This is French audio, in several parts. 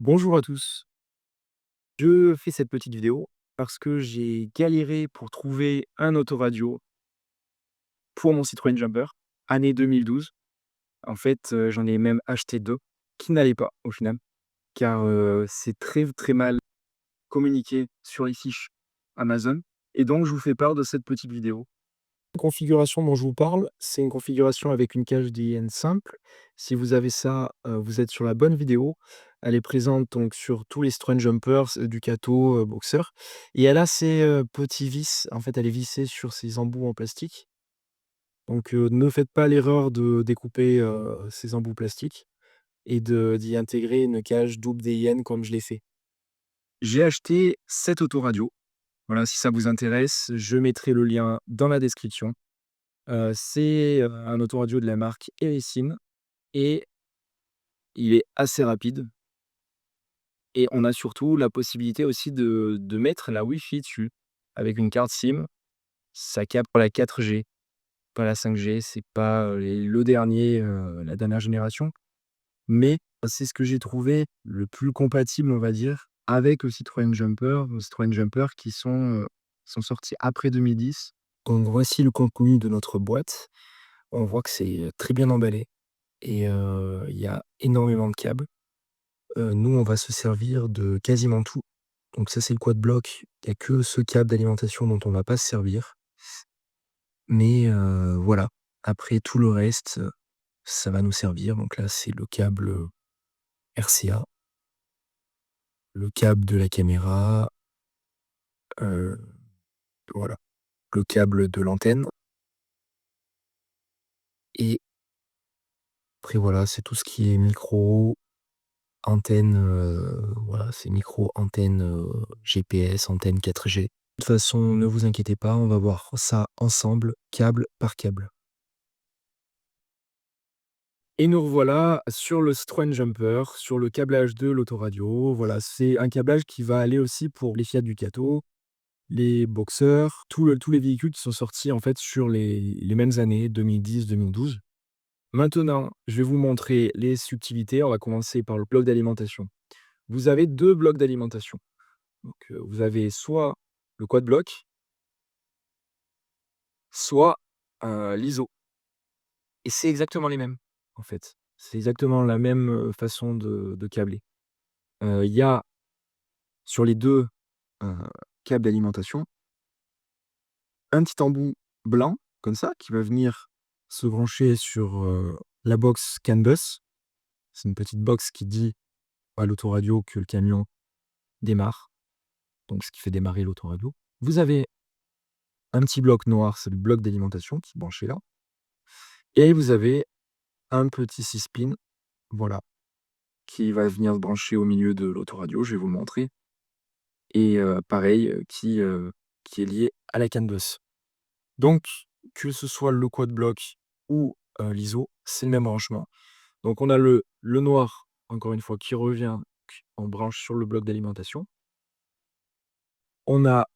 Bonjour à tous. Je fais cette petite vidéo parce que j'ai galéré pour trouver un autoradio pour mon Citroën Jumper, année 2012. En fait, j'en ai même acheté 2 qui n'allaient pas au final, car, c'est très, très mal communiqué sur les fiches Amazon et donc je vous fais part de cette petite vidéo. La configuration dont je vous parle, c'est une configuration avec une cage DIN simple. Si vous avez ça, vous êtes sur la bonne vidéo. Elle est présente donc sur tous les Citroën Jumpers, Ducato, Boxer et elle a ces, petits vis. En fait, elle est vissée sur ces embouts en plastique. Donc, ne faites pas l'erreur de découper, ces embouts plastiques et d'y intégrer une cage double DIN comme je l'ai fait. J'ai acheté cet autoradio. Voilà, si ça vous intéresse, je mettrai le lien dans la description. C'est, un autoradio de la marque Erecin et il est assez rapide et on a surtout la possibilité aussi de mettre la Wi-Fi dessus. Avec une carte SIM, ça capte la 4G, pas la 5G, c'est pas, le dernier, la dernière génération, mais c'est ce que j'ai trouvé le plus compatible, on va dire, avec le Citroën Jumper, nos Citroën Jumper qui sont sortis après 2010. Donc voici le contenu de notre boîte. On voit que c'est, très bien emballé. Et il y a énormément de câbles. Nous, on va se servir de quasiment tout. Donc ça, c'est le quad block. Il y a que ce câble d'alimentation dont on va pas se servir. Mais voilà. Après tout le reste, ça va nous servir. Donc là, c'est le câble, RCA, le câble de la caméra, heu, voilà, le câble de l'antenne et après voilà, c'est tout ce qui est micro, antenne, voilà, c'est micro, antenne, GPS, antenne 4G. De toute façon, ne vous inquiétez pas, on va voir ça ensemble, câble par câble. Et nous revoilà sur le Citroën Jumper, sur le câblage de l'autoradio. Voilà, c'est un câblage qui va aller aussi pour les Fiat Ducato, les Boxer, tous les véhicules qui sont sortis en fait sur les mêmes années, 2010-2012. Maintenant, je vais vous montrer les subtilités. On va commencer par le bloc d'alimentation. Vous avez 2 blocs d'alimentation. Donc, vous avez soit le quad block, soit, l'ISO et c'est exactement les mêmes, en fait. C'est exactement la même, façon de câbler. Il y a sur les 2 heu, câbles d'alimentation, un petit embout blanc comme ça qui va venir se brancher sur, la box CAN bus. C'est une petite box qui dit à l'autoradio que le camion démarre, donc ce qui fait démarrer l'autoradio. Vous avez un petit bloc noir, c'est le bloc d'alimentation qui est branché là et vous avez un petit 6 pins, voilà, qui va venir se brancher au milieu de l'autoradio, je vais vous le montrer et pareil, qui est lié à la CAN bus. Donc que ce soit le quad block ou, l'ISO, c'est le même branchement. Donc on a le noir, encore une fois, qui revient, en branche sur le bloc d'alimentation. On a,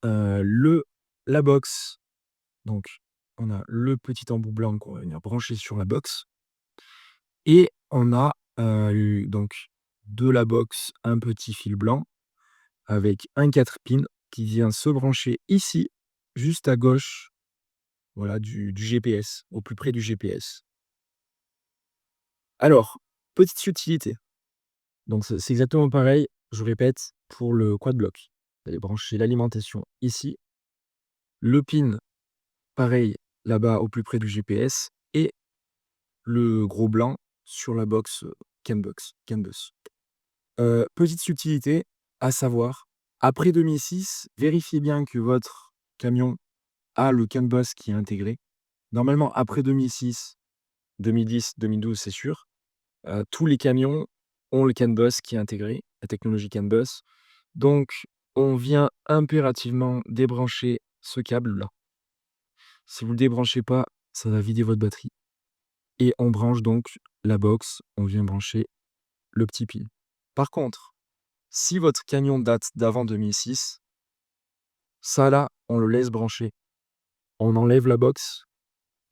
le la box, donc on a le petit embout blanc qu'on va venir brancher sur la box et on a, donc de la box un petit fil blanc avec un 4 pins qui vient se brancher ici, juste à gauche, voilà, du GPS, au plus près du GPS. Alors, petite subtilité, donc c'est exactement pareil, je répète, pour le quad block. Vous allez brancher l'alimentation ici, le pin pareil là-bas au plus près du GPS et le gros blanc sur la box, CAN bus. Petite subtilité, à savoir, après 2006, vérifiez bien que votre camion a le CAN bus qui est intégré. Normalement, après 2006, 2010, 2012, c'est sûr, tous les camions ont le CAN bus qui est intégré, la technologie CAN bus. Donc on vient impérativement débrancher ce câble-là. Si vous le débranchez pas, ça va vider votre batterie et on branche donc la box, on vient brancher le petit pin. Par contre, si votre camion date d'avant 2006, ça là, on le laisse brancher. On enlève la box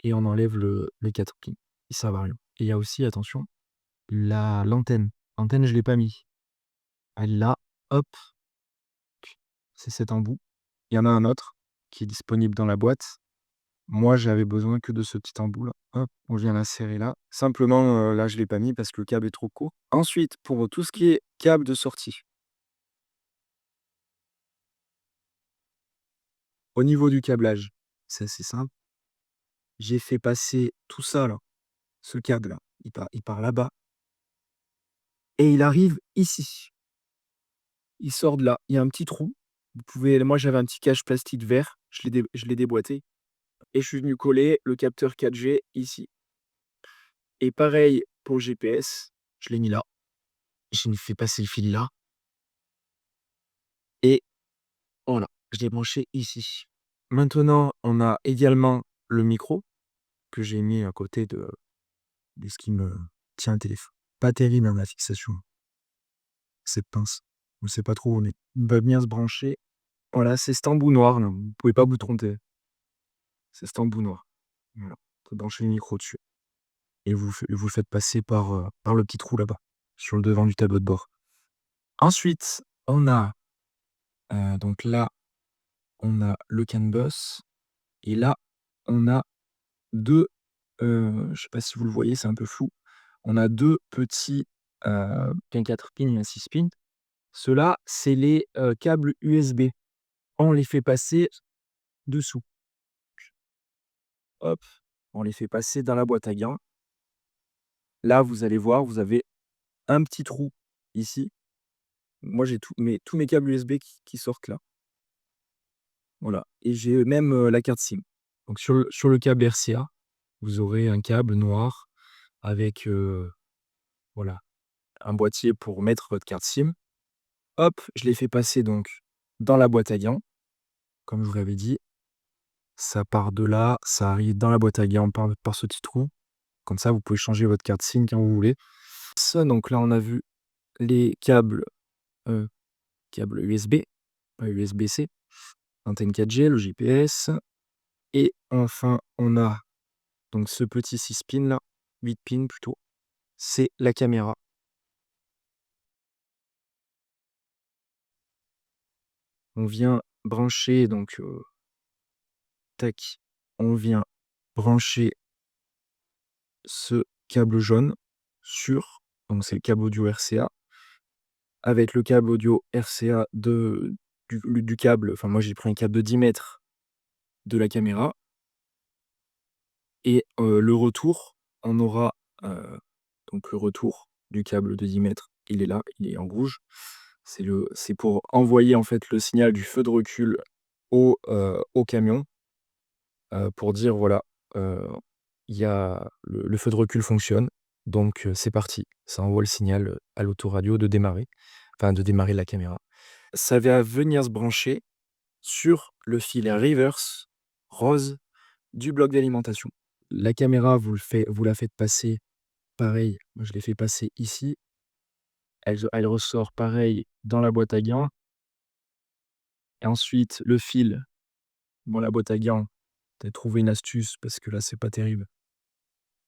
et on enlève les 4 pins et ça va rien. Et il y a aussi, attention, l'antenne. L'antenne, je l'ai pas mis. là, hop, c'est cet embout. Il y en a un autre qui est disponible dans la boîte. Moi, j'avais besoin que de ce petit embout-là. Hop, on vient l'insérer là. Simplement, là, je l'ai pas mis parce que le câble est trop court. Ensuite, pour tout ce qui est câble de sortie, au niveau du câblage, c'est assez simple. J'ai fait passer tout ça là, ce câble-là, il part là-bas et il arrive ici. Il sort de là. Il y a un petit trou. Moi, j'avais un petit cache plastique vert, je l'ai déboîté et je suis venu coller le capteur 4G ici. Et pareil pour le GPS, je l'ai mis là. J'ai fait passer le fil là et voilà, je l'ai branché ici. Maintenant, on a également le micro que j'ai mis à côté de ce qui me tient le téléphone. Pas terrible, hein, la fixation. Cette pince, on ne sait pas trop où on est. Il va bien se brancher. Voilà, c'est cet embout noir là, vous pouvez pas vous tromper. C'est cet embout noir. Voilà, vous branchez le micro dessus et vous le faites passer par le petit trou là-bas, sur le devant du tableau de bord. Ensuite, on a, donc là, on a le CAN bus et là, on a 2, je sais pas si vous le voyez, c'est un peu flou. On a 2 petits, un 4 pins et un 6 pins. Ceux-là, c'est les, câbles USB. On les fait passer dessous. Hop, on les fait passer dans la boîte à gants. Là, vous allez voir, vous avez un petit trou ici. Moi, j'ai tous mes câbles USB qui sortent là. Voilà et j'ai même, la carte SIM. Donc sur le câble RCA, vous aurez un câble noir avec, voilà, un boîtier pour mettre votre carte SIM. Hop, je l'ai fait passer donc dans la boîte à gants, comme je vous l'avais dit. Ça part de là, ça arrive dans la boîte à gants par ce petit trou. Comme ça, vous pouvez changer votre carte SIM quand vous voulez. Ça, donc là, on a vu les heu, câbles USB, pas USB-C, antenne 4G, le GPS et enfin, on a donc ce petit 6 pins là, 8 pins plutôt, c'est la caméra. On vient brancher donc, tac, on vient brancher ce câble jaune sur donc c'est le câble audio RCA avec le câble audio RCA du câble, enfin moi j'ai pris un câble de 10 mètres de la caméra et le retour, on aura, donc le retour du câble de 10 mètres, il est là, il est en rouge. C'est pour envoyer en fait le signal du feu de recul au camion, pour dire voilà, heu, il y a le feu de recul fonctionne, donc c'est parti. Ça envoie le signal, à l'autoradio de démarrer, enfin de démarrer la caméra. Ça va venir se brancher sur le fil reverse rose du bloc d'alimentation. La caméra, vous la faites passer pareil, moi je l'ai fait passer ici. Elle ressort pareil dans la boîte à gants et ensuite le fil dans la boîte à gants, tu as trouvé une astuce parce que là, c'est pas terrible.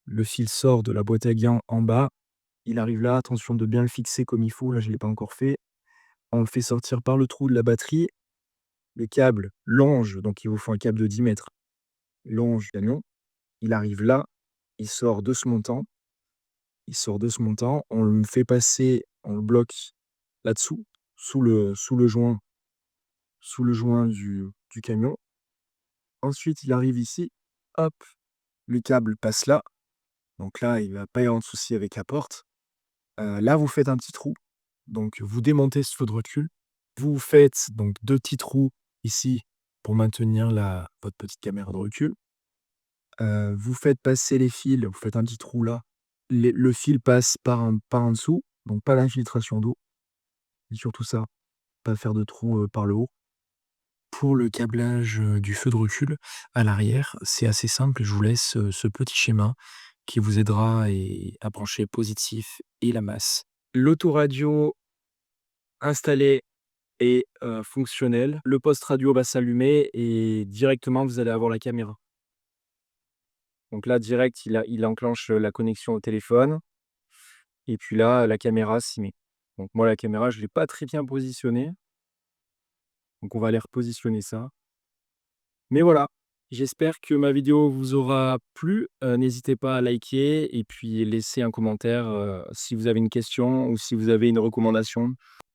Le fil sort de la boîte à gants en bas, il arrive là, attention de bien le fixer comme il faut, là je l'ai pas encore fait. On le fait sortir par le trou de la batterie, le câble longe, donc il vous faut un câble de 10 mètres, longe le camion, il arrive là, il sort de ce montant on le fait passer, on le bloque là-dessous, sous le joint du camion. Ensuite, il arrive ici, hop, le câble passe là, donc là, il va pas y avoir de souci avec la porte. Là, vous faites un petit trou, donc vous démontez ce feu de recul. Vous faites donc 2 petits trous ici pour maintenir votre petite caméra de recul. Vous faites passer les fils, vous faites un petit trou là. Le fil passe par en dessous, donc pas d'infiltration d'eau et surtout ça, pas faire de trou, par le haut. Pour le câblage, du feu de recul à l'arrière, c'est assez simple. Je vous laisse, ce petit schéma qui vous aidera à brancher positif et la masse. L'autoradio installé et fonctionnel. Le poste radio va s'allumer et directement vous allez avoir la caméra. Donc là direct il enclenche, la connexion au téléphone et puis là la caméra s'y met. Donc moi, la caméra, je l'ai pas très bien positionnée. Donc on va aller repositionner ça. Mais voilà, j'espère que ma vidéo vous aura plu. N'hésitez pas à liker et puis laisser un commentaire, si vous avez une question ou si vous avez une recommandation.